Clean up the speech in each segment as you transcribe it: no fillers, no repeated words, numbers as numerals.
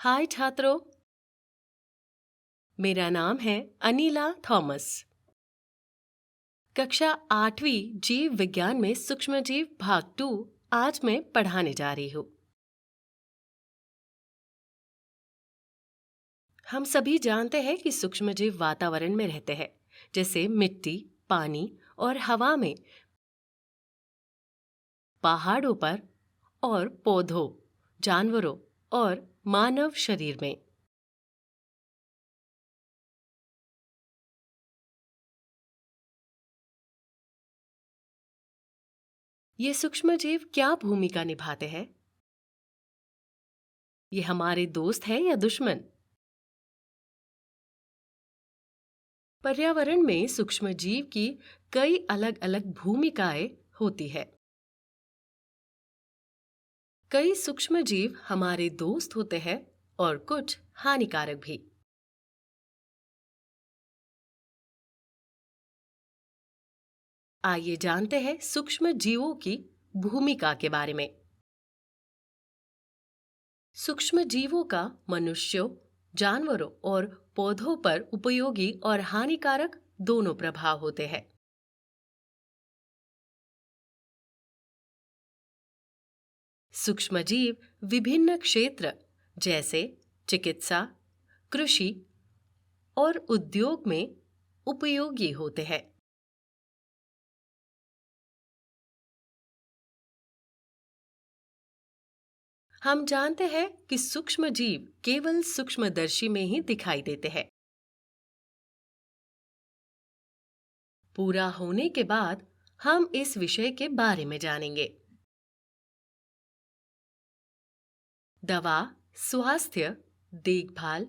हाय छात्रों, मेरा नाम है अनीला थॉमस। कक्षा 8वीं जीव विज्ञान में सूक्ष्मजीव भाग 2 आज मैं पढ़ाने जा रही हूँ। हम सभी जानते हैं कि सूक्ष्मजीव वातावरण में रहते हैं, जैसे मिट्टी, पानी और हवा में, पहाड़ों पर और पौधों, जानवरों और मानव शरीर में। ये सूक्ष्मजीव क्या भूमिका निभाते हैं? ये हमारे दोस्त हैं या दुश्मन? पर्यावरण में सूक्ष्मजीव की कई अलग-अलग भूमिकाएं होती है। कई सूक्ष्मजीव हमारे दोस्त होते हैं और कुछ हानिकारक भी। आइए जानते हैं सूक्ष्म जीवों की भूमिका के बारे में। सूक्ष्म जीवों का मनुष्यों, जानवरों और पौधों पर उपयोगी और हानिकारक दोनों प्रभाव होते हैं। सूक्ष्मजीव विभिन्न क्षेत्र जैसे चिकित्सा, कृषि और उद्योग में उपयोगी होते हैं। हम जानते हैं कि सूक्ष्मजीव केवल सूक्ष्मदर्शी में ही दिखाई देते हैं। पूरा होने के बाद हम इस विषय के बारे में जानेंगे। दवा, स्वास्थ्य, देखभाल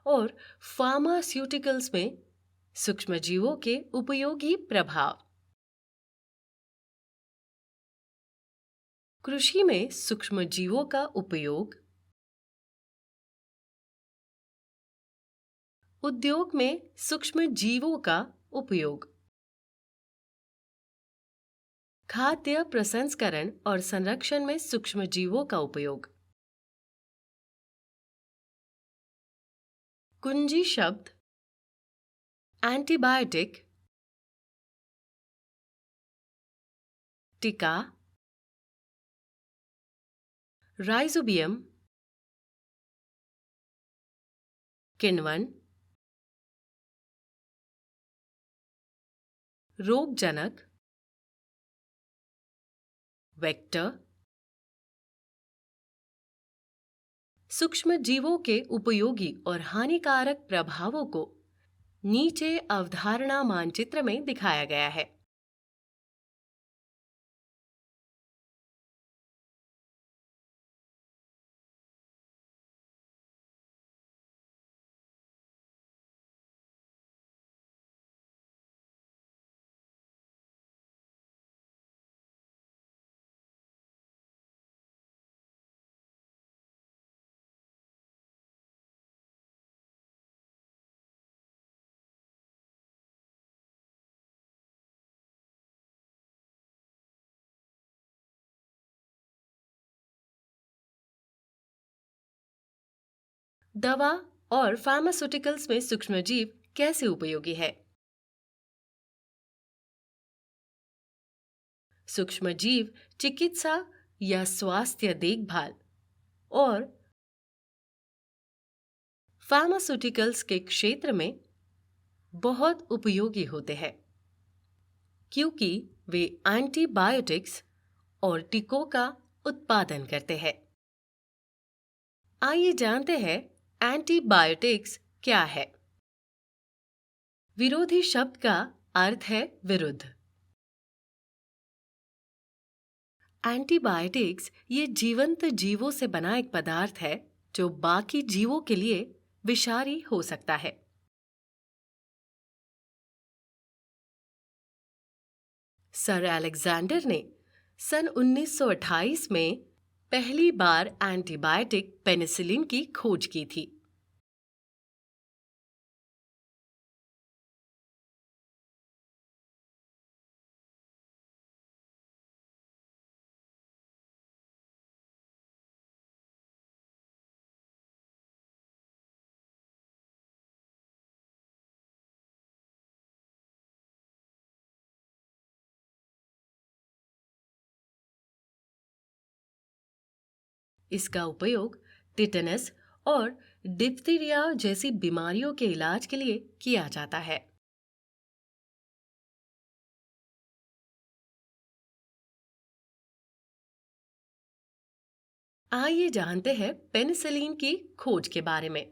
और फार्मास्यूटिकल्स में सूक्ष्मजीवों के उपयोगी प्रभाव। कृषि में सूक्ष्मजीवों का उपयोग। उद्योग में सूक्ष्मजीवों का उपयोग। खाद्य प्रसंस्करण और संरक्षण में सूक्ष्मजीवों का उपयोग। कुंजी शब्द एंटीबायोटिक, टिका, राइजोबियम, किण्वन, रोगजनक, वेक्टर। सूक्ष्म जीवों के उपयोगी और हानिकारक प्रभावों को नीचे अवधारणा मानचित्र में दिखाया गया है। दवा और फार्मास्यूटिकल्स में सूक्ष्मजीव कैसे उपयोगी है? सूक्ष्मजीव चिकित्सा या स्वास्थ्य देखभाल और फार्मास्यूटिकल्स के क्षेत्र में बहुत उपयोगी होते हैं, क्योंकि वे एंटीबायोटिक्स और टीकों का उत्पादन करते हैं। आइए जानते हैं एंटीबायोटिक्स क्या है। विरोधी शब्द का अर्थ है विरुद्ध। एंटीबायोटिक्स ये जीवंत जीवों से बना एक पदार्थ है जो बाकी जीवों के लिए विषारी हो सकता है। सर अलेक्जेंडर ने सन 1928 में पहली बार एंटीबायोटिक पेनिसिलिन की खोज की थी। इसका उपयोग टिटनस और डिप्थीरिया जैसी बीमारियों के इलाज के लिए किया जाता है। आइए जानते हैं पेनिसिलिन की खोज के बारे में।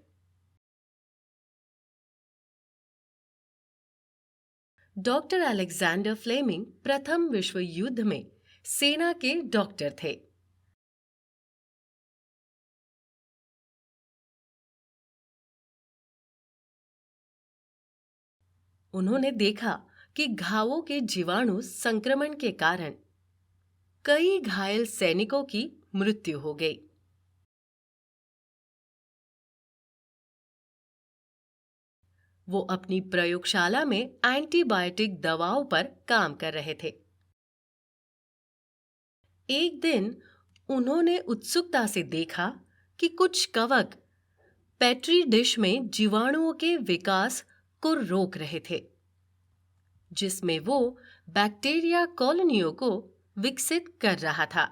डॉक्टर अलेक्जेंडर फ्लेमिंग प्रथम विश्व युद्ध में सेना के डॉक्टर थे। उन्होंने देखा कि घावों के जीवाणु संक्रमण के कारण कई घायल सैनिकों की मृत्यु हो गई। वो अपनी प्रयोगशाला में एंटीबायोटिक दवाओं पर काम कर रहे थे। एक दिन उन्होंने उत्सुकता से देखा कि कुछ कवक पेट्री डिश में जीवाणुओं के विकास को रोक रहे थे, जिसमें वो बैक्टीरिया कॉलोनियों को विकसित कर रहा था।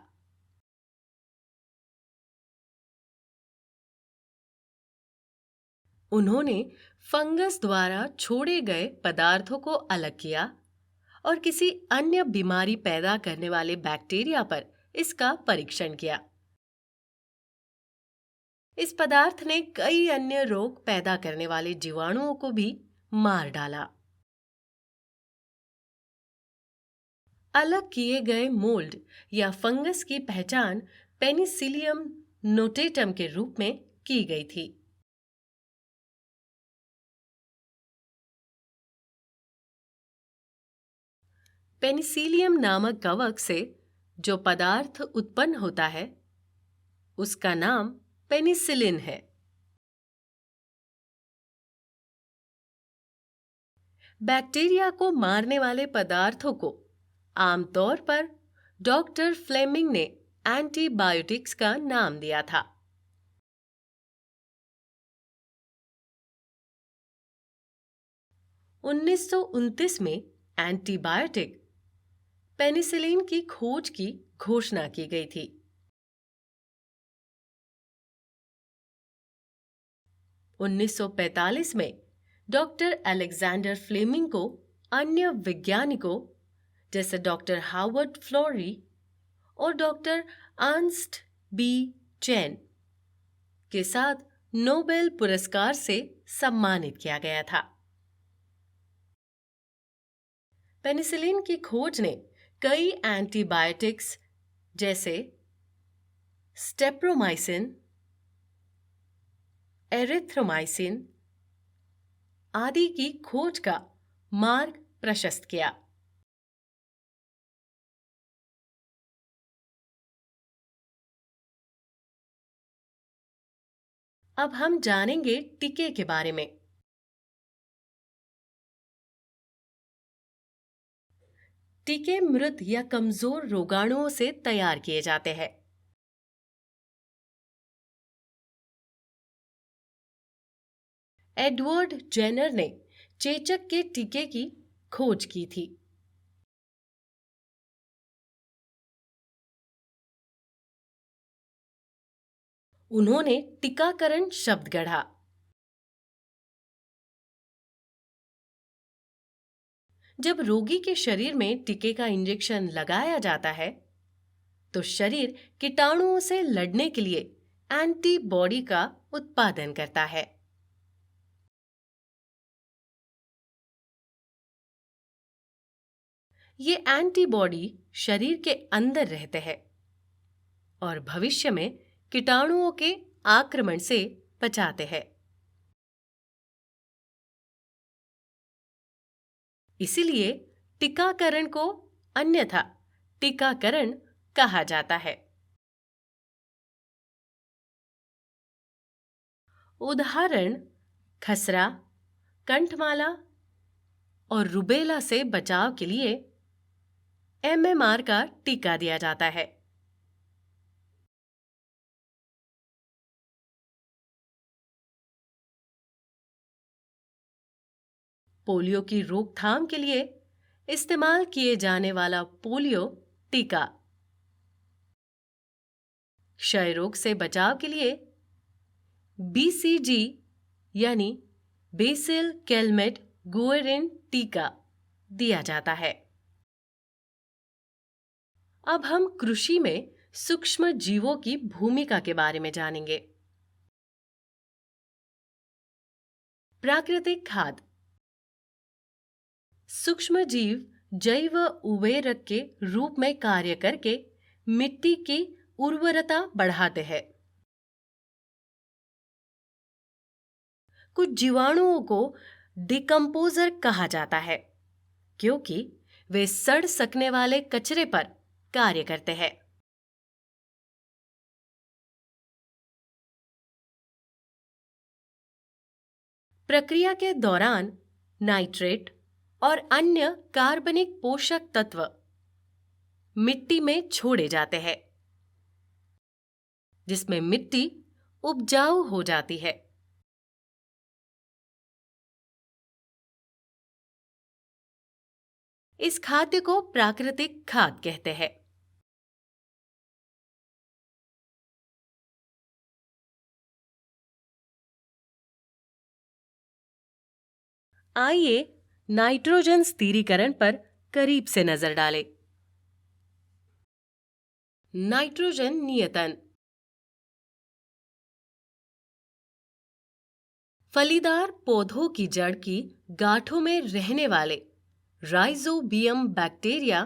उन्होंने फंगस द्वारा छोड़े गए पदार्थों को अलग किया और किसी अन्य बीमारी पैदा करने वाले बैक्टीरिया पर इसका परीक्षण किया। इस पदार्थ ने कई अन्य रोग पैदा करने वाले जीवाणुओं को भी मार डाला। अलग किए गए मोल्ड या फंगस की पहचान पेनिसिलियम नोटेटम के रूप में की गई थी। पेनिसिलियम नामक कवक से जो पदार्थ उत्पन्न होता है उसका नाम पेनिसिलिन है। बैक्टीरिया को मारने वाले पदार्थों को आमतौर पर डॉक्टर फ्लेमिंग ने एंटीबायोटिक्स का नाम दिया था। 1929 में एंटीबायोटिक पेनिसिलिन की खोज की घोषणा की गई थी। उन्नीस सौ 1945 में डॉक्टर अलेक्जेंडर फ्लेमिंग को अन्य वैज्ञानिकों जैसे डॉक्टर हार्वर्ड फ्लोरी और डॉक्टर अर्नस्ट बी चैन के साथ नोबेल पुरस्कार से सम्मानित किया गया था। पेनिसिलिन की खोज ने कई एंटीबायोटिक्स जैसे स्टेप्रोमाइसिन, एरिथ्रोमाइसिन आदि की खोज का मार्ग प्रशस्त किया। अब हम जानेंगे टीके के बारे में। टीके मृत या कमजोर रोगाणुओं से तैयार किए जाते हैं। एडवर्ड जेनर ने चेचक के टीके की खोज की थी। उन्होंने टीकाकरण शब्द गढ़ा। जब रोगी के शरीर में टीके का इंजेक्शन लगाया जाता है तो शरीर कीटाणुओं से लड़ने के लिए एंटीबॉडी का उत्पादन करता है। ये एंटीबॉडी शरीर के अंदर रहते हैं और भविष्य में कीटाणुओं के आक्रमण से बचाते हैं। इसीलिए टीकाकरण को अन्यथा टीकाकरण कहा जाता है। उदाहरण खसरा, कंठमाला और रुबेला से बचाव के लिए एमएमआर का टीका दिया जाता है। पोलियो की रोकथाम के लिए इस्तेमाल किए जाने वाला पोलियो टीका क्षय रोग से बचाव के लिए BCG यानी बेसिल कैलमेट गुएरिन टीका दिया जाता है। अब हम कृषि में सूक्ष्म जीवों की भूमिका के बारे में जानेंगे। प्राकृतिक खाद। सूक्ष्म जीव जैव उर्वरक के रूप में कार्य करके मिट्टी की उर्वरता बढ़ाते हैं। कुछ जीवाणुओं को डिकम्पोजर कहा जाता है क्योंकि वे सड़ सकने वाले कचरे पर कार्य करते हैं। प्रक्रिया के दौरान नाइट्रेट और अन्य कार्बनिक पोषक तत्व मिट्टी में छोड़े जाते हैं, जिसमें मिट्टी उपजाऊ हो जाती है। इस खाद्य को प्राकृतिक खाद कहते हैं। आइए नाइट्रोजन स्थिरीकरण पर करीब से नजर डालें। नाइट्रोजन नियतन। फलीदार पौधों की जड़ की गांठों में रहने वाले राइजोबियम बैक्टीरिया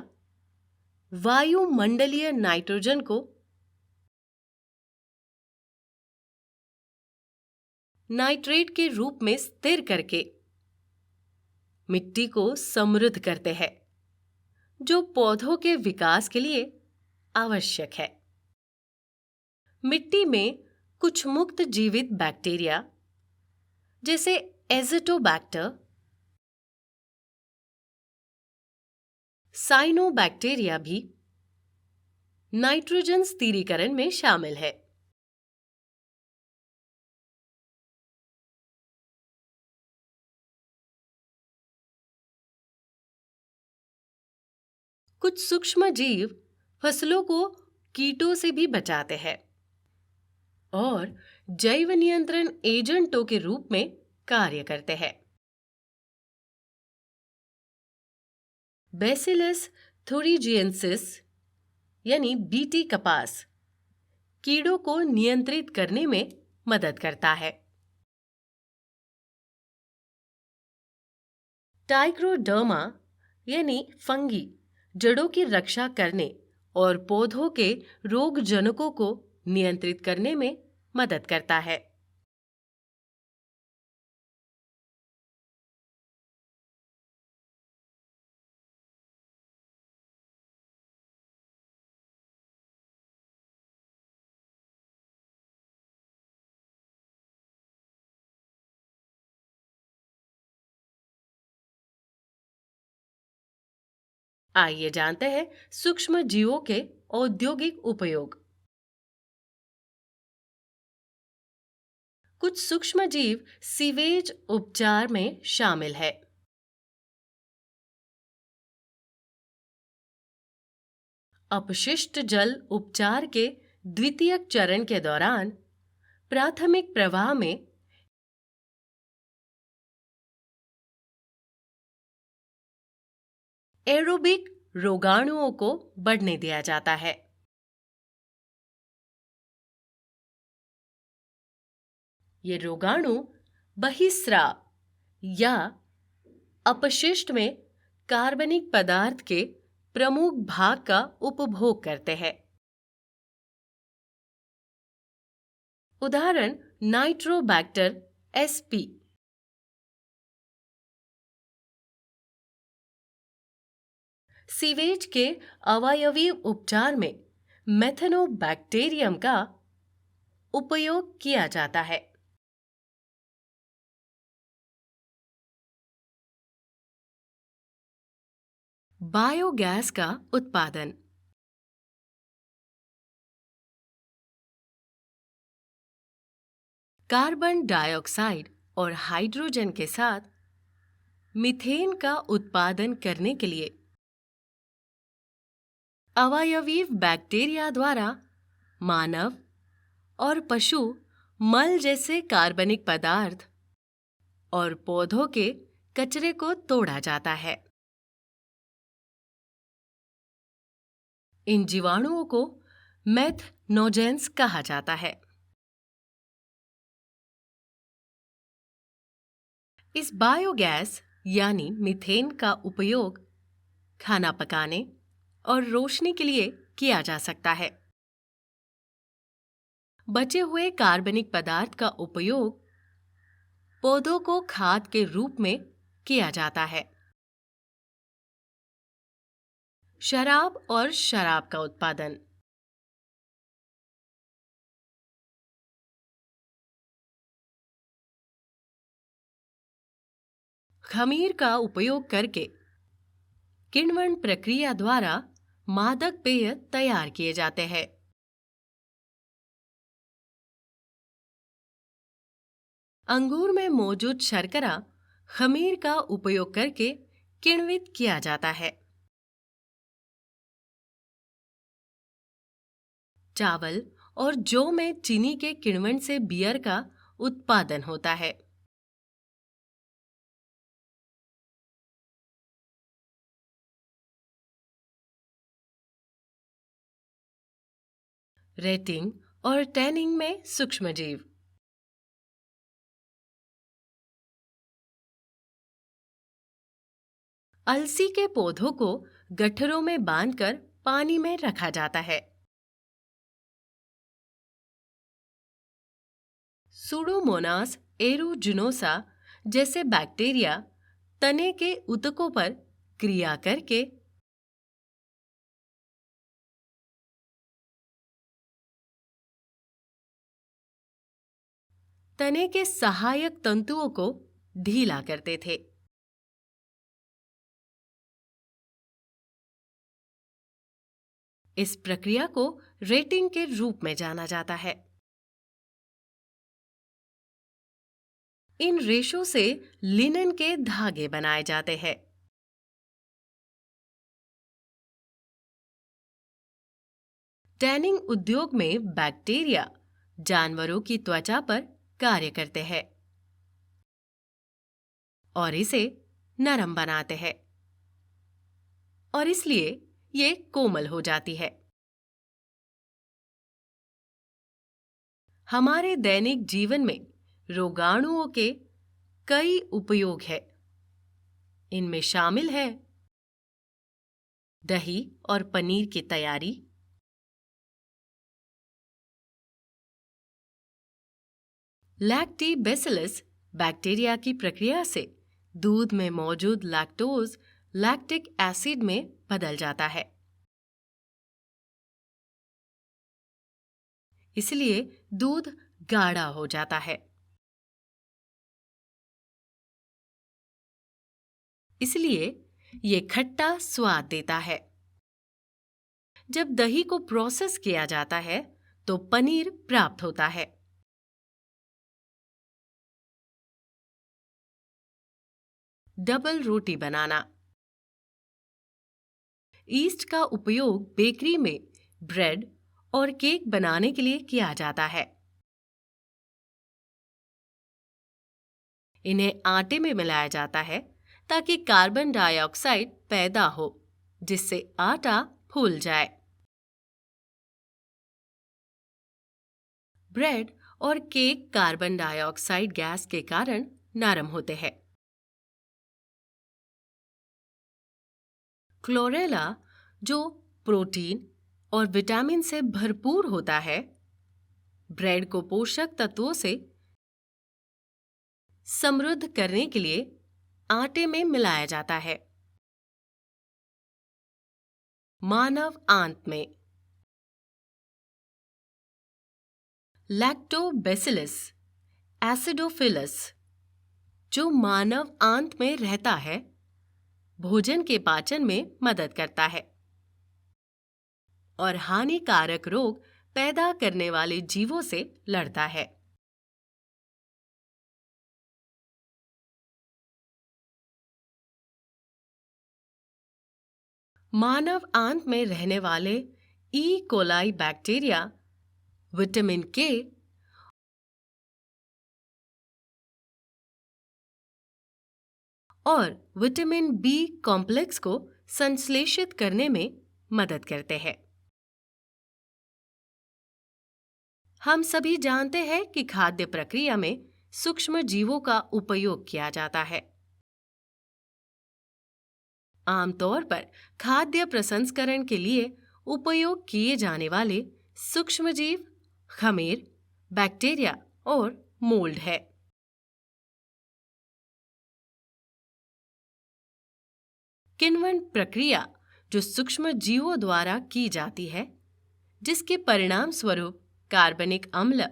वायुमंडलीय नाइट्रोजन को नाइट्रेट के रूप में स्थिर करके मिट्टी को समृद्ध करते हैं, जो पौधों के विकास के लिए आवश्यक है। मिट्टी में कुछ मुक्त जीवित बैक्टीरिया जैसे एज़ोटोबैक्टर, साइनोबैक्टीरिया भी नाइट्रोजन स्थिरीकरण में शामिल है। कुछ सूक्ष्म जीव फसलों को कीटों से भी बचाते हैं और जैव नियंत्रण एजेंटों के रूप में कार्य करते हैं। बैसिलस थुरिजिएंसिस यानी बीटी कपास कीड़ों को नियंत्रित करने में मदद करता है। ट्राइकोडर्मा यानी फंगी जड़ों की रक्षा करने और पौधों के रोगजनकों को नियंत्रित करने में मदद करता है। आइए जानते हैं सूक्ष्म जीवों के औद्योगिक उपयोग। कुछ सूक्ष्म जीव सीवेज उपचार में शामिल है। अपशिष्ट जल उपचार के द्वितीयक चरण के दौरान प्राथमिक प्रवाह में एरोबिक रोगाणुओं को बढ़ने दिया जाता है। ये रोगाणु बहिस्राव या अपशिष्ट में कार्बनिक पदार्थ के प्रमुख भाग का उपभोग करते हैं। उदाहरण नाइट्रोबैक्टर sp। सीवेज के अवयवी उपचार में मेथेनोबैक्टीरियम का उपयोग किया जाता है। बायोगैस का उत्पादन। कार्बन डाइऑक्साइड और हाइड्रोजन के साथ मीथेन का उत्पादन करने के लिए अवयवी बैक्टीरिया द्वारा मानव और पशु मल जैसे कार्बनिक पदार्थ और पौधों के कचरे को तोड़ा जाता है। इन जीवाणुओं को मेथनोजेंस कहा जाता है। इस बायोगैस यानी मीथेन का उपयोग खाना पकाने और रोशनी के लिए किया जा सकता है। बचे हुए कार्बनिक पदार्थ का उपयोग पौधों को खाद के रूप में किया जाता है। शराब और शराब का उत्पादन। खमीर का उपयोग करके किण्वन प्रक्रिया द्वारा मादक पेय तैयार किए जाते हैं। अंगूर में मौजूद शर्करा खमीर का उपयोग करके किण्वित किया जाता है। चावल और जौ में चीनी के किण्वन से बियर का उत्पादन होता है। रेटिंग और टैनिंग में सूक्ष्मजीव। अलसी के पौधों को गट्ठरों में बांधकर पानी में रखा जाता है। सूडोमोनास एरुजिनोसा जैसे बैक्टीरिया तने के ऊतकों पर क्रिया करके तने के सहायक तंतुओं को ढीला करते थे। इस प्रक्रिया को रेटिंग के रूप में जाना जाता है। इन रेशों से लिनन के धागे बनाए जाते हैं। टैनिंग उद्योग में बैक्टीरिया जानवरों की त्वचा पर कार्य करते हैं और इसे नरम बनाते हैं और इसलिए ये कोमल हो जाती है। हमारे दैनिक जीवन में रोगाणुओं के कई उपयोग हैं। इनमें शामिल है दही और पनीर की तैयारी, लैक्टोबैसिलस बैक्टीरिया की प्रक्रिया से दूध में मौजूद लैक्टोज लैक्टिक एसिड में बदल जाता है, इसलिए दूध गाढ़ा हो जाता है। इसलिए ये खट्टा स्वाद देता है। जब दही को प्रोसेस किया जाता है तो पनीर प्राप्त होता है। डबल रोटी बनाना। ईस्ट का उपयोग बेकरी में ब्रेड और केक बनाने के लिए किया जाता है। इन्हें आटे में मिलाया जाता है ताकि कार्बन डाइऑक्साइड पैदा हो, जिससे आटा फूल जाए। ब्रेड और केक कार्बन डाइऑक्साइड गैस के कारण नरम होते हैं। क्लोरेला, जो प्रोटीन और विटामिन से भरपूर होता है, ब्रेड को पोषक तत्वों से समृद्ध करने के लिए आटे में मिलाया जाता है। मानव आंत में लैक्टोबैसिलस एसिडोफिलस, जो मानव आंत में रहता है, भोजन के पाचन में मदद करता है और हानिकारक रोग पैदा करने वाले जीवों से लड़ता है। मानव आंत में रहने वाले ई कोलाई बैक्टीरिया विटामिन के और विटामिन बी कॉम्प्लेक्स को संश्लेषित करने में मदद करते हैं। हम सभी जानते हैं कि खाद्य प्रक्रिया में सूक्ष्म जीवों का उपयोग किया जाता है। आमतौर पर खाद्य प्रसंस्करण के लिए उपयोग किए जाने वाले सूक्ष्मजीव खमीर, बैक्टीरिया और मोल्ड है। किण्वन प्रक्रिया जो सूक्ष्म जीवों द्वारा की जाती है, जिसके परिणाम स्वरूप कार्बनिक अम्ल,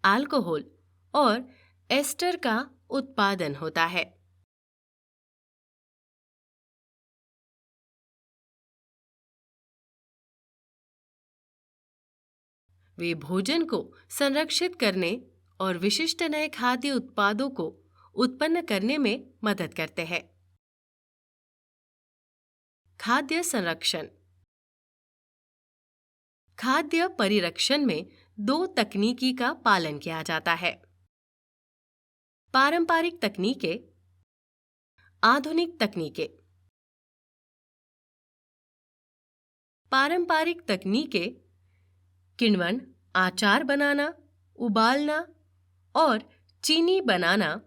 अल्कोहल और एस्टर का उत्पादन होता है। वे भोजन को संरक्षित करने और विशिष्ट नए खाद्य उत्पादों को उत्पन्न करने में मदद करते हैं। खाद्य संरक्षण। खाद्य परिरक्षण में दो तकनीकी का पालन किया जाता है। पारंपरिक तकनीकें, आधुनिक तकनीकें। पारंपरिक तकनीकें किण्वन, आचार बनाना, उबालना और चीनी बनाना।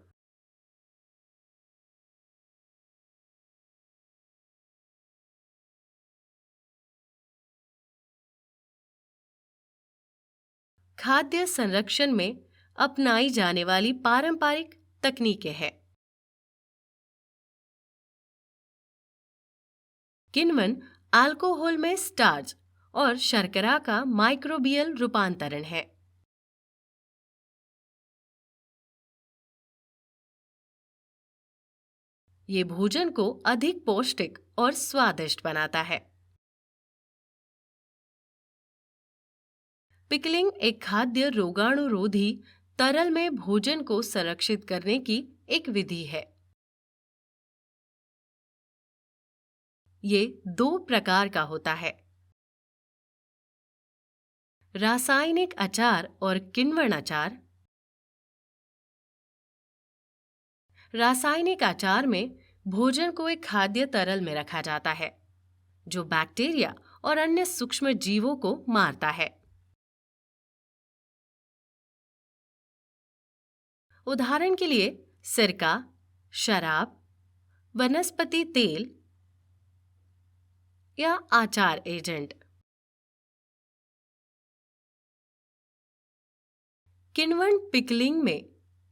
खाद्य संरक्षण में अपनाई जाने वाली पारंपरिक तकनीकें हैं। किण्वन अल्कोहल में स्टार्च और शर्करा का माइक्रोबियल रूपांतरण है। ये भोजन को अधिक पौष्टिक और स्वादिष्ट बनाता है। पिकलिंग एक खाद्य रोगाणुरोधी तरल में भोजन को संरक्षित करने की एक विधि है। ये दो प्रकार का होता है, रासायनिक अचार और किण्वन अचार। रासायनिक अचार में भोजन को एक खाद्य तरल में रखा जाता है जो बैक्टीरिया और अन्य सूक्ष्म जीवों को मारता है। उदाहरण के लिए सिरका, शराब, वनस्पति तेल या आचार एजेंट। किण्वन पिकलिंग में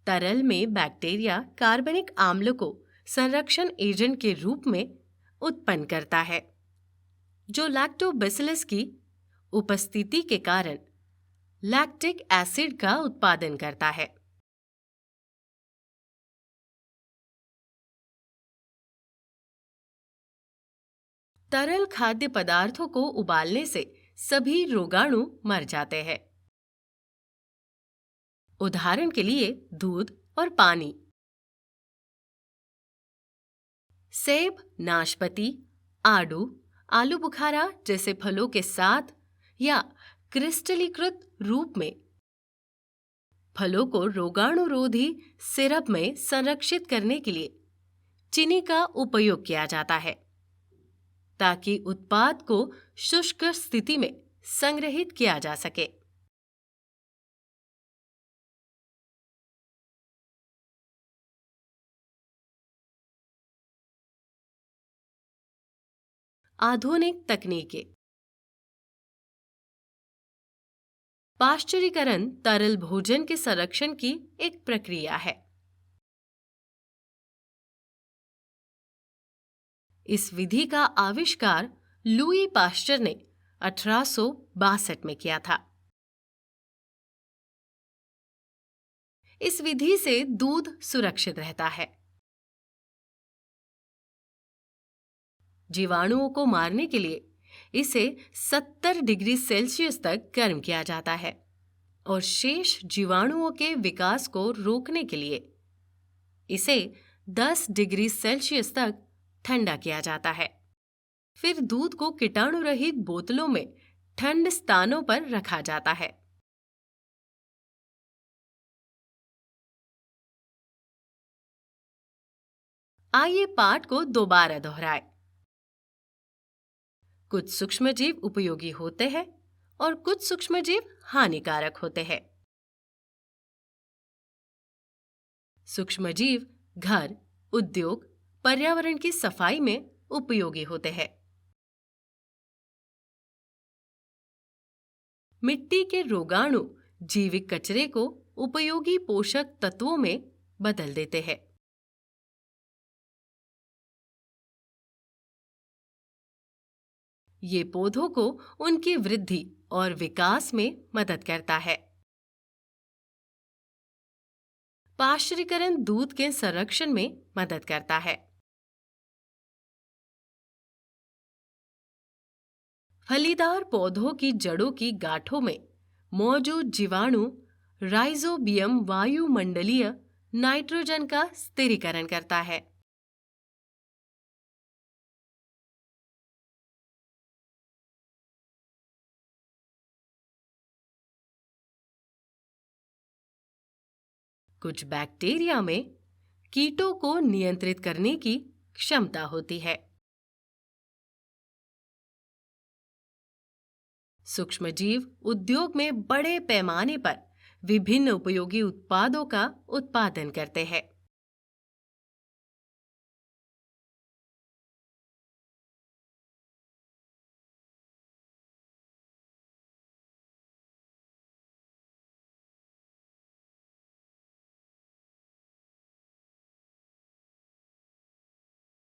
तरल में बैक्टीरिया कार्बनिक अम्ल को संरक्षण एजेंट के रूप में उत्पन्न करता है, जो लैक्टोबैसिलस की उपस्थिति के कारण लैक्टिक एसिड का उत्पादन करता है। तरल खाद्य पदार्थों को उबालने से सभी रोगाणु मर जाते हैं। उदाहरण के लिए दूध और पानी। सेब, नाशपाती, आड़ू, आलू बुखारा जैसे फलों के साथ या क्रिस्टलीकृत रूप में फलों को रोगाणुरोधी सिरप में संरक्षित करने के लिए चीनी का उपयोग किया जाता है, ताकि उत्पाद को शुष्क स्थिति में संग्रहित किया जा सके। आधुनिक तकनीकें। पाश्चुरीकरण तरल भोजन के संरक्षण की एक प्रक्रिया है। इस विधि का आविष्कार लुई पाश्चर ने 1862 में किया था। इस विधि से दूध सुरक्षित रहता है। जीवाणुओं को मारने के लिए इसे 70 डिग्री सेल्सियस तक गर्म किया जाता है और शेष जीवाणुओं के विकास को रोकने के लिए इसे 10 डिग्री सेल्सियस तक ठंडा किया जाता है। फिर दूध को कीटाणु रहित बोतलों में ठंड स्थानों पर रखा जाता है। आइए पाठ को दोबारा दोहराएं। कुछ सूक्ष्मजीव उपयोगी होते हैं और कुछ सूक्ष्मजीव हानिकारक होते हैं। सूक्ष्मजीव घर, उद्योग, पर्यावरण की सफाई में उपयोगी होते हैं। मिट्टी के रोगाणु जैविक कचरे को उपयोगी पोषक तत्वों में बदल देते हैं। ये पौधों को उनकी वृद्धि और विकास में मदद करता है। पाश्चरीकरण दूध के संरक्षण में मदद करता है। फलीदार पौधों की जड़ों की गांठों में मौजूद जीवाणु राइजोबियम वायुमंडलीय नाइट्रोजन का स्थिरीकरण करता है। कुछ बैक्टीरिया में कीटों को नियंत्रित करने की क्षमता होती है। सूक्ष्मजीव उद्योग में बड़े पैमाने पर विभिन्न उपयोगी उत्पादों का उत्पादन करते हैं।